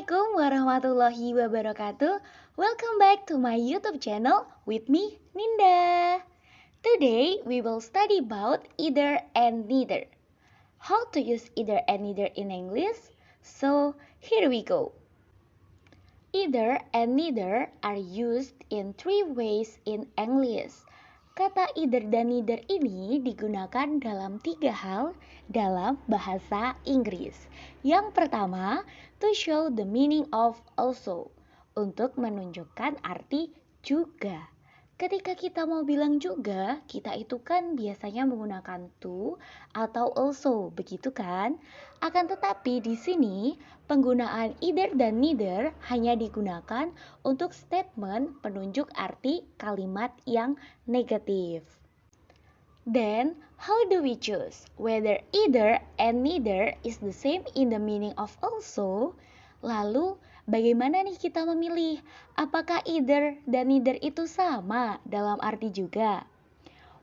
Assalamualaikum warahmatullahi wabarakatuh. Welcome back to my YouTube channel with me, Ninda. Today we will study about either and neither. How to use either and neither in English? So here we go. Either and neither are used in three ways in English. Kata either dan neither ini digunakan dalam tiga hal dalam bahasa Inggris. Yang pertama, to show the meaning of also, untuk menunjukkan arti juga. Ketika kita mau bilang juga, kita itu kan biasanya menggunakan to atau also, begitu kan? Akan tetapi di sini penggunaan either dan neither hanya digunakan untuk statement penunjuk arti kalimat yang negatif. Then, how do we choose whether either and neither is the same in the meaning of also? Lalu, bagaimana nih kita memilih apakah either dan neither itu sama dalam arti juga?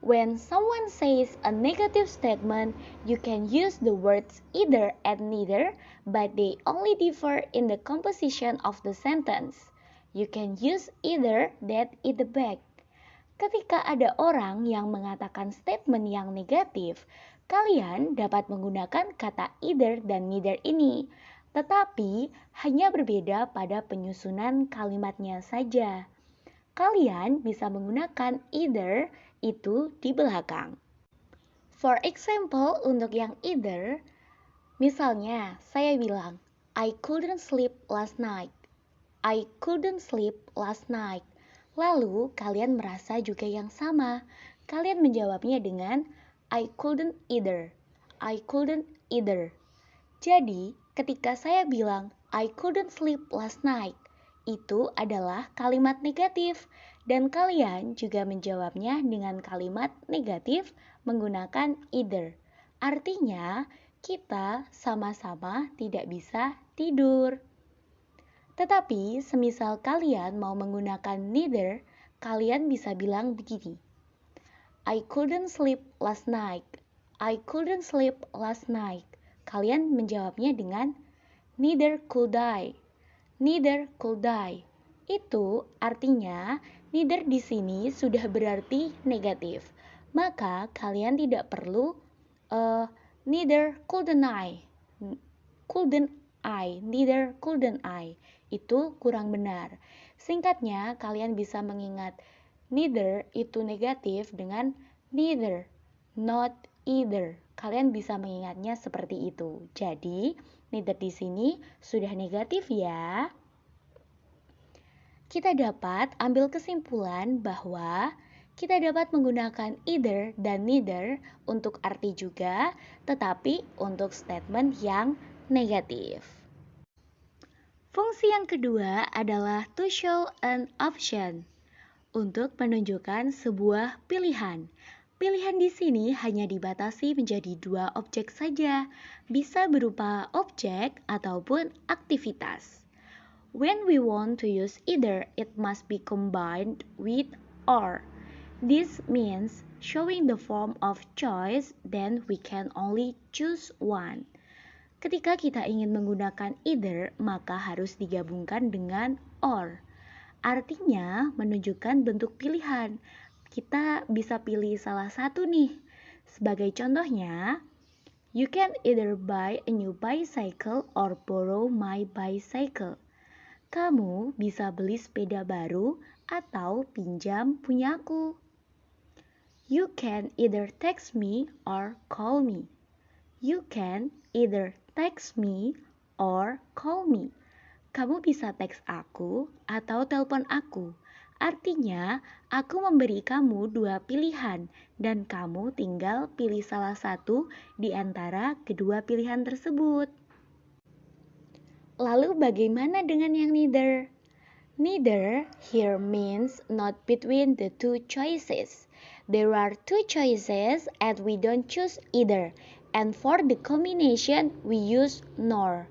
When someone says a negative statement, you can use the words either and neither, but they only differ in the composition of the sentence. You can use either that in the back. Ketika ada orang yang mengatakan statement yang negatif, kalian dapat menggunakan kata either dan neither ini, tetapi hanya berbeda pada penyusunan kalimatnya saja. Kalian bisa menggunakan either itu di belakang. For example, untuk yang either, misalnya saya bilang, I couldn't sleep last night. I couldn't sleep last night. Lalu kalian merasa juga yang sama. Kalian menjawabnya dengan I couldn't either. I couldn't either. Jadi, ketika saya bilang I couldn't sleep last night, itu adalah kalimat negatif dan kalian juga menjawabnya dengan kalimat negatif menggunakan either. Artinya, kita sama-sama tidak bisa tidur. Tetapi, semisal kalian mau menggunakan neither, kalian bisa bilang begini. I couldn't sleep last night. I couldn't sleep last night. Kalian menjawabnya dengan neither could I. Neither could I. Itu artinya neither di sini sudah berarti negatif. Maka kalian tidak perlu neither couldn't I. Couldn't I. Neither couldn't I. Itu kurang benar. Singkatnya, kalian bisa mengingat neither itu negatif dengan neither, not either. Kalian bisa mengingatnya seperti itu. Jadi, neither di sini sudah negatif ya. Kita dapat ambil kesimpulan bahwa kita dapat menggunakan either dan neither untuk arti juga, tetapi untuk statement yang negatif. Fungsi yang kedua adalah to show an option, untuk menunjukkan sebuah pilihan. Pilihan di sini hanya dibatasi menjadi dua objek saja, bisa berupa objek ataupun aktivitas. When we want to use either, it must be combined with or. This means showing the form of choice, then we can only choose one. Ketika kita ingin menggunakan either, maka harus digabungkan dengan or. Artinya menunjukkan bentuk pilihan. Kita bisa pilih salah satu nih. Sebagai contohnya, you can either buy a new bicycle or borrow my bicycle. Kamu bisa beli sepeda baru atau pinjam punyaku. You can either text me or call me. You can either text me or call me. Kamu bisa teks aku atau telepon aku. Artinya, aku memberi kamu dua pilihan dan kamu tinggal pilih salah satu di antara kedua pilihan tersebut. Lalu bagaimana dengan yang neither? Neither here means not between the two choices. There are two choices and we don't choose either. And for the combination we use nor.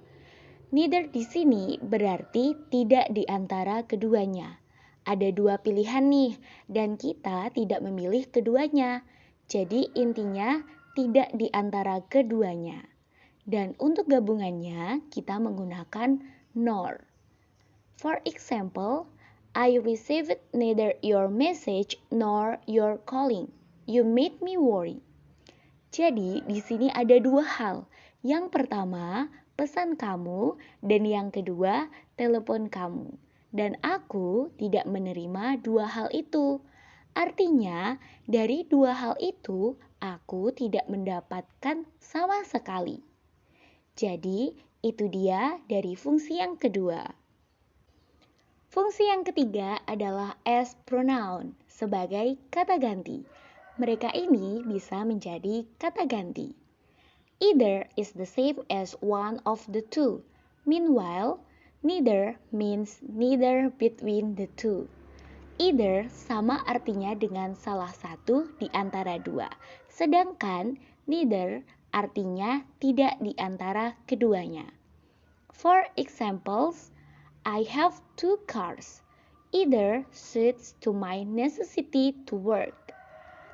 Neither di sini berarti tidak di antara keduanya. Ada dua pilihan nih, dan kita tidak memilih keduanya. Jadi intinya tidak di antara keduanya. Dan untuk gabungannya, kita menggunakan nor. For example, I received neither your message nor your calling. You made me worry. Jadi, di sini ada dua hal. Yang pertama, pesan kamu, dan yang kedua, telepon kamu. Dan aku tidak menerima dua hal itu. Artinya, dari dua hal itu, aku tidak mendapatkan sama sekali. Jadi, itu dia dari fungsi yang kedua. Fungsi yang ketiga adalah as pronoun sebagai kata ganti. Mereka ini bisa menjadi kata ganti. Either is the same as one of the two. Meanwhile, neither means neither between the two. Either sama artinya dengan salah satu di antara dua. Sedangkan neither artinya tidak di antara keduanya. For examples, I have two cars. Either suits to my necessity to work.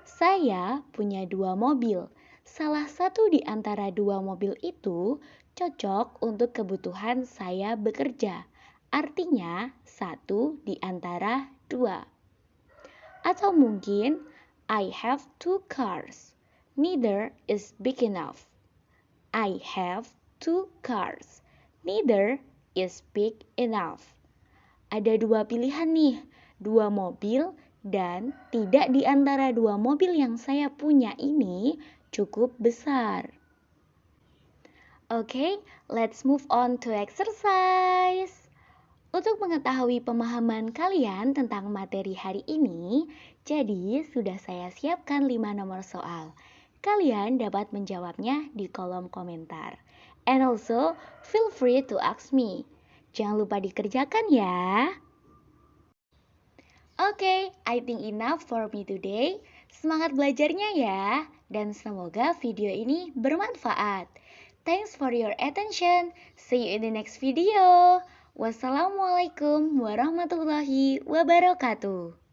Saya punya dua mobil. Salah satu di antara dua mobil itu cocok untuk kebutuhan saya bekerja. Artinya satu di antara dua. Atau mungkin I have two cars. Neither is big enough. I have two cars. Neither is big enough. Ada dua pilihan nih, dua mobil dan tidak di antara dua mobil yang saya punya ini cukup besar. Oke, let's move on to exercise. Untuk mengetahui pemahaman kalian tentang materi hari ini, jadi sudah saya siapkan 5 nomor soal. Kalian dapat menjawabnya di kolom komentar. And also, feel free to ask me. Jangan lupa dikerjakan ya. Oke, I think enough for me today. Semangat belajarnya ya, dan semoga video ini bermanfaat. Thanks for your attention. See you in the next video. Wassalamualaikum warahmatullahi wabarakatuh.